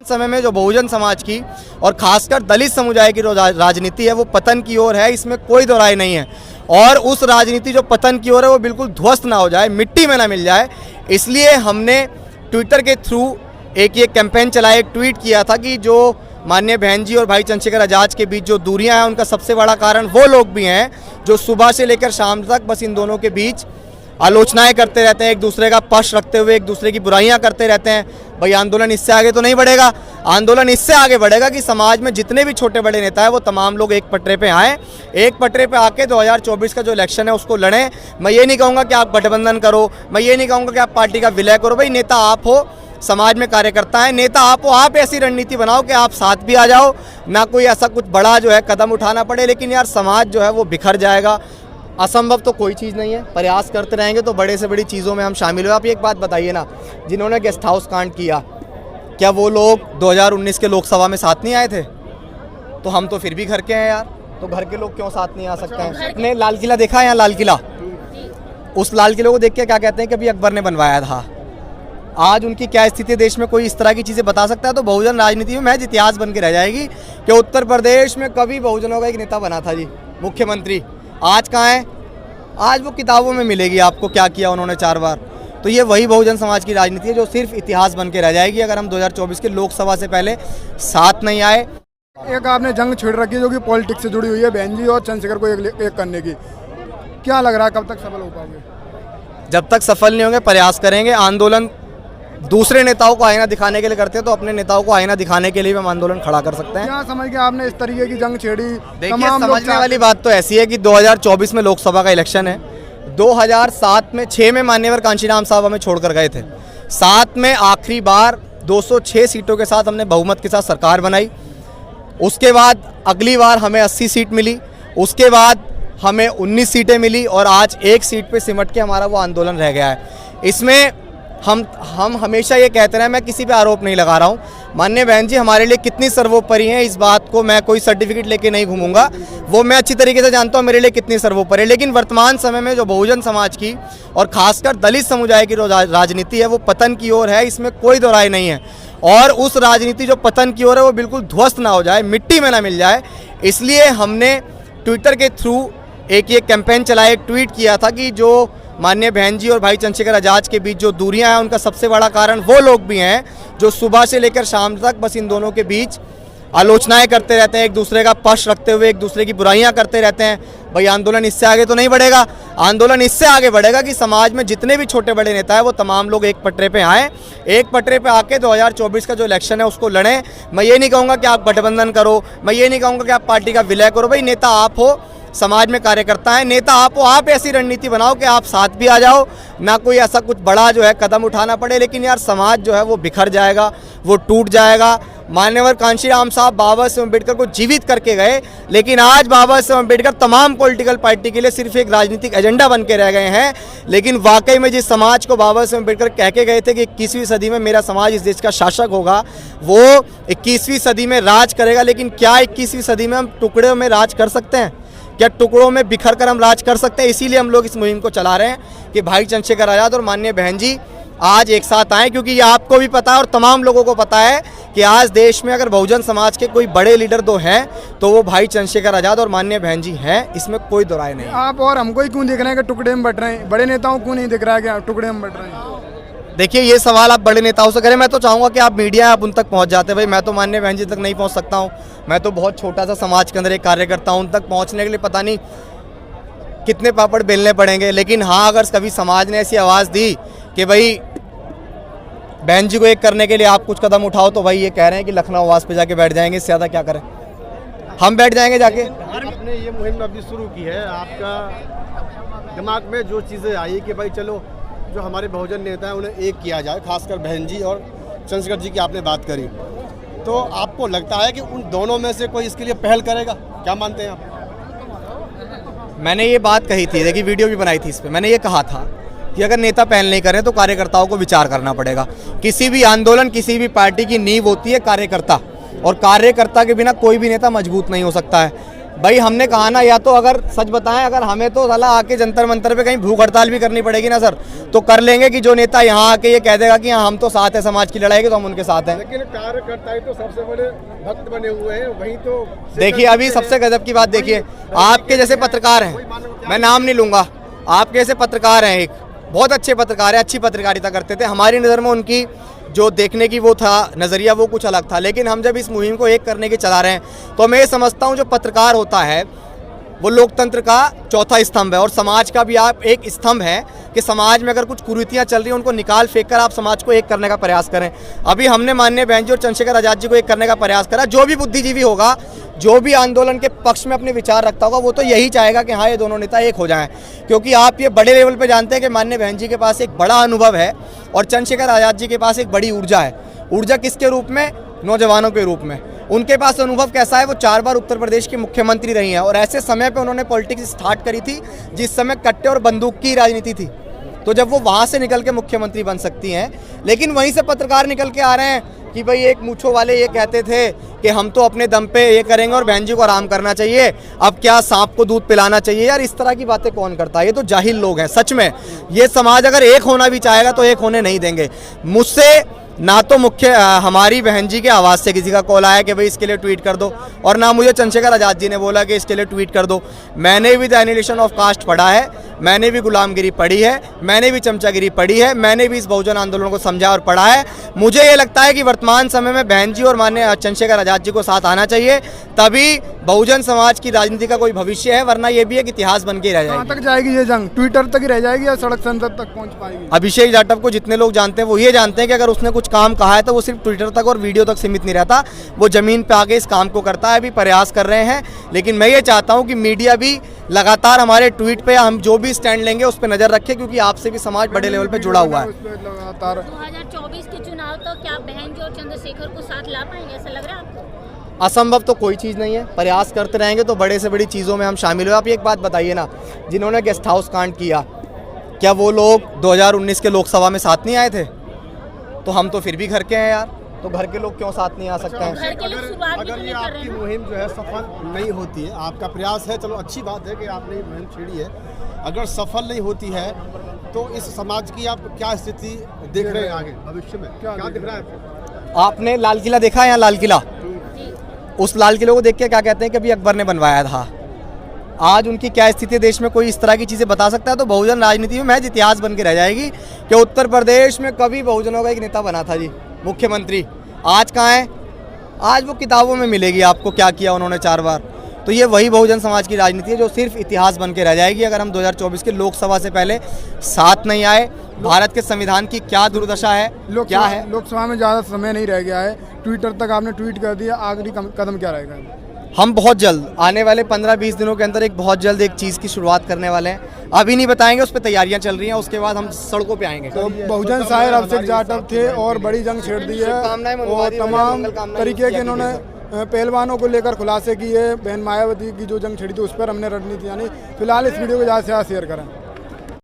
समय में जो बहुजन समाज की और खासकर दलित समुदाय की जो राजनीति है वो पतन की ओर है, इसमें कोई दो राय नहीं है। और उस राजनीति जो पतन की ओर है वो बिल्कुल ध्वस्त ना हो जाए, मिट्टी में ना मिल जाए, इसलिए हमने ट्विटर के थ्रू एक ये कैंपेन चलाया, एक ट्वीट किया था कि जो माननीय बहन जी और भाई चंद्रशेखर आज़ाद के बीच जो दूरियां हैं उनका सबसे बड़ा कारण वो लोग भी हैं जो सुबह से लेकर शाम तक बस इन दोनों के बीच आलोचनाएं करते रहते हैं, एक दूसरे का पक्ष रखते हुए एक दूसरे की बुराइयां करते रहते हैं। भाई आंदोलन इससे आगे तो नहीं बढ़ेगा, आंदोलन इससे आगे बढ़ेगा कि समाज में जितने भी छोटे बड़े नेता हैं वो तमाम लोग एक पटरे पे आएँ, एक पटरे पे आके 2024 का जो इलेक्शन है उसको लड़ें। मैं ये नहीं कहूँगा कि आप गठबंधन करो, मैं ये नहीं कहूँगा कि आप पार्टी का विलय करो, भाई नेता आप हो, समाज में कार्यकर्ता है, नेता आप हो, आप ऐसी रणनीति बनाओ कि आप साथ भी आ जाओ, ना कोई ऐसा कुछ बड़ा जो है कदम उठाना पड़े, लेकिन यार समाज जो है वो बिखर जाएगा। असंभव तो कोई चीज़ नहीं है, प्रयास करते रहेंगे तो बड़े से बड़ी चीज़ों में हम शामिल हो। आप एक बात बताइए ना, जिन्होंने गेस्ट हाउस कांड किया, क्या वो लोग 2019 के लोकसभा में साथ नहीं आए थे? तो हम तो फिर भी घर के हैं यार, तो घर के लोग क्यों साथ नहीं आ सकते हैं? आपने लाल किला देखा है? यहाँ लाल किला, उस लाल किले को देख के क्या कहते हैं कि अभी अकबर ने बनवाया था। आज उनकी क्या स्थिति है देश में, कोई इस तरह की चीज़ें बता सकता है? तो बहुजन राजनीति में महज इतिहास बन के रह जाएगी कि उत्तर प्रदेश में कभी बहुजनों का एक नेता बना था जी, मुख्यमंत्री। आज कहाँ है? आज वो किताबों में मिलेगी आपको क्या किया उन्होंने 4 बार। तो ये वही बहुजन समाज की राजनीति है जो सिर्फ इतिहास बन के रह जाएगी अगर हम 2024 के लोकसभा से पहले साथ नहीं आए। एक आपने जंग छेड़ रखी है जो कि पॉलिटिक्स से जुड़ी हुई है, बहन जी और चंद्रशेखर को एक करने की। क्या लग रहा है कब तक सफल हो पाओगे? जब तक सफल नहीं होंगे प्रयास करेंगे। आंदोलन दूसरे नेताओं को आईना दिखाने के लिए करते हैं, तो अपने नेताओं को आईना दिखाने के लिए भी हम आंदोलन खड़ा कर सकते हैं। क्या समझ के आपने इस तरीके की जंग छेड़ी? देखिए, समझने वाली बात तो ऐसी है कि 2024 में लोकसभा का इलेक्शन है। 2007 में 6 में मान्यवर कांशीराम साहब हमें छोड़कर गए थे। 7 में आखिरी बार 206 सीटों के साथ हमने बहुमत के साथ सरकार बनाई। उसके बाद अगली बार हमें 80 सीट मिली, उसके बाद हमें 19 सीटें मिली और आज 1 सीट पे सिमट के हमारा वो आंदोलन रह गया है। इसमें हम हमेशा ये कहते रहे, मैं किसी पे आरोप नहीं लगा रहा हूँ, माननीय बहन जी हमारे लिए कितनी सर्वोपरि हैं, इस बात को मैं कोई सर्टिफिकेट लेके नहीं घूमूंगा, वो मैं अच्छी तरीके से जानता हूँ मेरे लिए कितनी सर्वोपरि है। लेकिन वर्तमान समय में जो बहुजन समाज की और खासकर दलित समुदाय की जो राजनीति है वो पतन की ओर है, इसमें कोई दो राय नहीं है। और उस राजनीति जो पतन की ओर है वो बिल्कुल ध्वस्त ना हो जाए, मिट्टी में ना मिल जाए, इसलिए हमने ट्विटर के थ्रू एक ये कैंपेन चलाया, एक ट्वीट किया था कि जो माननीय बहन जी और भाई चंद्रशेखर आज़ाद के बीच जो दूरियां हैं उनका सबसे बड़ा कारण वो लोग भी हैं जो सुबह से लेकर शाम तक बस इन दोनों के बीच आलोचनाएं करते रहते हैं, एक दूसरे का पक्ष रखते हुए एक दूसरे की बुराइयां करते रहते हैं। भाई आंदोलन इससे आगे तो नहीं बढ़ेगा, आंदोलन इससे आगे बढ़ेगा कि समाज में जितने भी छोटे बड़े नेता हैं वो तमाम लोग एक पटरे पे आएँ, एक पटरे पे आके 2024 का जो इलेक्शन है उसको लड़ें। मैं ये नहीं कहूँगा कि आप गठबंधन करो, मैं ये नहीं कहूँगा कि आप पार्टी का विलय करो, भाई नेता आप हो, समाज में कार्यकर्ता है, नेता आप हो, आप ऐसी रणनीति बनाओ कि आप साथ भी आ जाओ, ना कोई ऐसा कुछ बड़ा जो है कदम उठाना पड़े, लेकिन यार समाज जो है वो बिखर जाएगा, वो टूट जाएगा। मान्यवर कांशीराम साहब बाबा साहेब अम्बेडकर को जीवित करके गए, लेकिन आज बाबा साहेब अम्बेडकर तमाम पॉलिटिकल पार्टी के लिए सिर्फ एक राजनीतिक एजेंडा बन के रह गए हैं। लेकिन वाकई में जिस समाज को बाबा साहेब अम्बेडकर कह के गए थे कि 21वीं सदी में मेरा समाज इस देश का शासक होगा, वो 21वीं सदी में राज करेगा। लेकिन क्या 21वीं सदी में हम टुकड़ों में राज कर सकते हैं? क्या टुकड़ों में बिखर कर हम राज कर सकते हैं? इसीलिए हम लोग इस मुहिम को चला रहे हैं कि भाई चंद्रशेखर आज़ाद और माननीय बहन जी आज एक साथ आएँ, क्योंकि ये आपको भी पता है और तमाम लोगों को पता है कि आज देश में अगर बहुजन समाज के कोई बड़े लीडर दो हैं तो वो भाई चंद्रशेखर आज़ाद और माननीय बहन जी हैं, इसमें कोई दो राय नहीं। आप और हमको ही क्यों दिख रहे हैं कि टुकड़े में बट रहे हैं? बड़े नेताओं को नहीं दिख रहा है कि टुकड़े में बट रहे हैं? देखिए, ये सवाल आप बड़े नेताओं से करें, मैं तो चाहूँगा कि आप मीडिया आप उन तक पहुँच जाते। भाई मैं तो माननीय बहन जी तक नहीं पहुँच सकता हूँ, मैं तो बहुत छोटा सा समाज के अंदर एक कार्यकर्ता हूँ, उन तक पहुँचने के लिए पता नहीं कितने पापड़ बेलने पड़ेंगे। लेकिन हाँ, अगर कभी समाज ने ऐसी आवाज़ दी कि भाई बहन जी को एक करने के लिए आप कुछ कदम उठाओ, तो भाई ये कह रहे हैं कि लखनऊ आवास पे जाके बैठ जाएंगे, इससे ज़्यादा क्या करें, हम बैठ जाएंगे जाके। आपने ये मुहिम अभी शुरू की है, आपका दिमाग में जो चीज़ें आई कि भाई चलो जो हमारे बहुजन नेता हैं उन्हें एक किया जाए, खासकर बहन जी और चंद्रशेखर जी की आपने बात करी, तो आपको लगता है कि उन दोनों में से कोई इसके लिए पहल करेगा? क्या मानते हैं आप? मैंने ये बात कही थी, देखिए वीडियो भी बनाई थी इस पर, मैंने ये कहा था कि अगर नेता पहल नहीं करें तो कार्यकर्ताओं को विचार करना पड़ेगा। किसी भी आंदोलन, किसी भी पार्टी की नींव होती है कार्यकर्ता, और कार्यकर्ता के बिना कोई भी नेता मजबूत नहीं हो सकता है। भाई हमने कहा ना, या तो अगर सच बताएं, अगर हमें तो साला आके जंतर मंतर पे कहीं भूख हड़ताल भी करनी पड़ेगी ना सर, तो कर लेंगे कि जो नेता यहाँ आके ये कह देगा कि हाँ हम तो साथ है समाज की लड़ाई के, तो हम उनके साथ हैं। लेकिन कार्यकर्ता ही तो सबसे बड़े भक्त बने हुए हैं, वही तो देखिए अभी सबसे गजब की बात देखिए, आपके जैसे पत्रकार हैं, मैं नाम नहीं लूंगा, आपके जैसे पत्रकार हैं, एक बहुत अच्छे पत्रकार हैं, अच्छी पत्रकारिता करते थे, हमारी नज़र में उनकी जो देखने की वो था नज़रिया वो कुछ अलग था। लेकिन हम जब इस मुहिम को एक करने की चला रहे हैं तो मैं ये समझता हूँ जो पत्रकार होता है वो लोकतंत्र का चौथा स्तंभ है, और समाज का भी आप एक स्तंभ है कि समाज में अगर कुछ कुरीतियाँ चल रही हैं उनको निकाल फेंक कर आप समाज को एक करने का प्रयास करें। अभी हमने माननीय बहन जी और चंद्रशेखर आज़ाद जी को एक करने का प्रयास करा। जो भी बुद्धिजीवी होगा, जो भी आंदोलन के पक्ष में अपने विचार रखता होगा, वो तो यही चाहेगा कि हाँ ये दोनों नेता एक हो जाएं, क्योंकि आप ये बड़े लेवल पे जानते हैं कि माननीय बहन जी के पास एक बड़ा अनुभव है और चंद्रशेखर आज़ाद जी के पास एक बड़ी ऊर्जा है। ऊर्जा किसके रूप में? नौजवानों के रूप में। उनके पास अनुभव कैसा है? वो 4 बार उत्तर प्रदेश की मुख्यमंत्री रही हैं और ऐसे समय पे उन्होंने पॉलिटिक्स स्टार्ट करी थी जिस समय कट्टे और बंदूक की राजनीति थी। तो जब वो वहाँ से निकल के मुख्यमंत्री बन सकती हैं, लेकिन वहीं से पत्रकार निकल के आ रहे हैं कि भाई एक मूछों वाले ये कहते थे कि हम तो अपने दम पे ये करेंगे और बहन जी को आराम करना चाहिए, अब क्या सांप को दूध पिलाना चाहिए। यार इस तरह की बातें कौन करता है? ये तो जाहिल लोग हैं सच में। ये समाज अगर एक होना भी चाहेगा तो एक होने नहीं देंगे। मुझसे ना तो हमारी बहन जी के आवाज़ से किसी का कॉल आया कि भाई इसके लिए ट्वीट कर दो, और ना मुझे चंद्रशेखर आज़ाद जी ने बोला कि इसके लिए ट्वीट कर दो। मैंने भी द एनिहिलेशन ऑफ कास्ट पढ़ा है, मैंने भी गुलामगिरी पढ़ी है, मैंने भी चमचागिरी पढ़ी है, मैंने भी इस बहुजन आंदोलन को समझा और पढ़ा है। मुझे ये लगता है कि वर्तमान समय में बहन जी और माननीय चंद्रशेखर आज़ाद जी को साथ आना चाहिए, तभी बहुजन समाज की राजनीति का कोई भविष्य है, वरना ये भी एक इतिहास बन के रह जाएगी। कहाँ तक जाएगी ये जंग? ट्विटर तक ही रह जाएगी या सड़क संसद तक पहुँच पाएगी? अभिषेक जाटव को जितने लोग जानते हैं वो ये जानते हैं कि अगर उसने कुछ काम कहा है तो वो सिर्फ ट्विटर तक और वीडियो तक सीमित नहीं रहता, वो जमीन पे आके इस काम को करता है। अभी प्रयास कर रहे हैं, लेकिन मैं ये चाहता हूँ कि मीडिया भी लगातार हमारे ट्वीट पे हम जो भी स्टैंड लेंगे उस पर नजर रखे, क्योंकि आपसे भी समाज बड़े लेवल पे जुड़ा हुआ है। 2024 के चुनाव तो क्या बहन जी और चंद्रशेखर को साथ ला पाएंगे, ऐसा लग रहा है आपको? असंभव तो कोई चीज़ नहीं है, प्रयास करते रहेंगे तो बड़े से बड़ी चीज़ों में हम शामिल हुए। आप एक बात बताइए ना, जिन्होंने गेस्ट हाउस कांड किया, क्या वो लोग 2019 के लोकसभा में साथ नहीं आए थे? तो हम तो फिर भी घर के हैं यार, तो घर के लोग क्यों साथ नहीं आ सकते हैं? अगर ये आपकी मुहिम जो है सफल नहीं होती है, आपका प्रयास है, चलो अच्छी बात है कि आपने ये मुहिम छेड़ी है, अगर सफल नहीं होती है तो इस समाज की आप क्या स्थिति देख रहे हैं आगे भविष्य में? क्या दिख रहा है? आपने लाल किला देखा है? यहाँ लाल किला, उस लाल किले को देख के क्या कहते हैं कि अभी अकबर ने बनवाया था। आज उनकी क्या स्थिति है देश में, कोई इस तरह की चीज़ें बता सकता है? तो बहुजन राजनीति में महज इतिहास बन के रह जाएगी कि उत्तर प्रदेश में कभी बहुजनों का एक नेता बना था जी, मुख्यमंत्री। आज कहाँ है? आज वो किताबों में मिलेगी आपको क्या किया उन्होंने 4 बार। तो ये वही बहुजन समाज की राजनीति है जो सिर्फ इतिहास बन के रह जाएगी अगर हम 2024 के लोकसभा से पहले साथ नहीं आए। भारत के संविधान की क्या दुर्दशा है, क्या है? लोकसभा में ज़्यादा समय नहीं रह गया है, ट्विटर तक आपने ट्वीट कर दिया, आखिरी कदम क्या रहेगा? हम बहुत जल्द आने वाले 15-20 दिनों के अंदर एक बहुत जल्द एक चीज़ की शुरुआत करने वाले हैं। अभी नहीं बताएंगे, उस पर तैयारियां चल रही हैं, उसके बाद हम सड़कों पे आएंगे। तो बहुजन शायर अभिषेक जाटव थे और बड़ी जंग छेड़ दी है और तमाम तरीके के इन्होंने पहलवानों को लेकर खुलासे किए। बहन मायावती की जो जंग छेड़ी थी उस पर हमने रणनीति यानी फिलहाल इस वीडियो को ज़्यादा से ज़्यादा शेयर करें।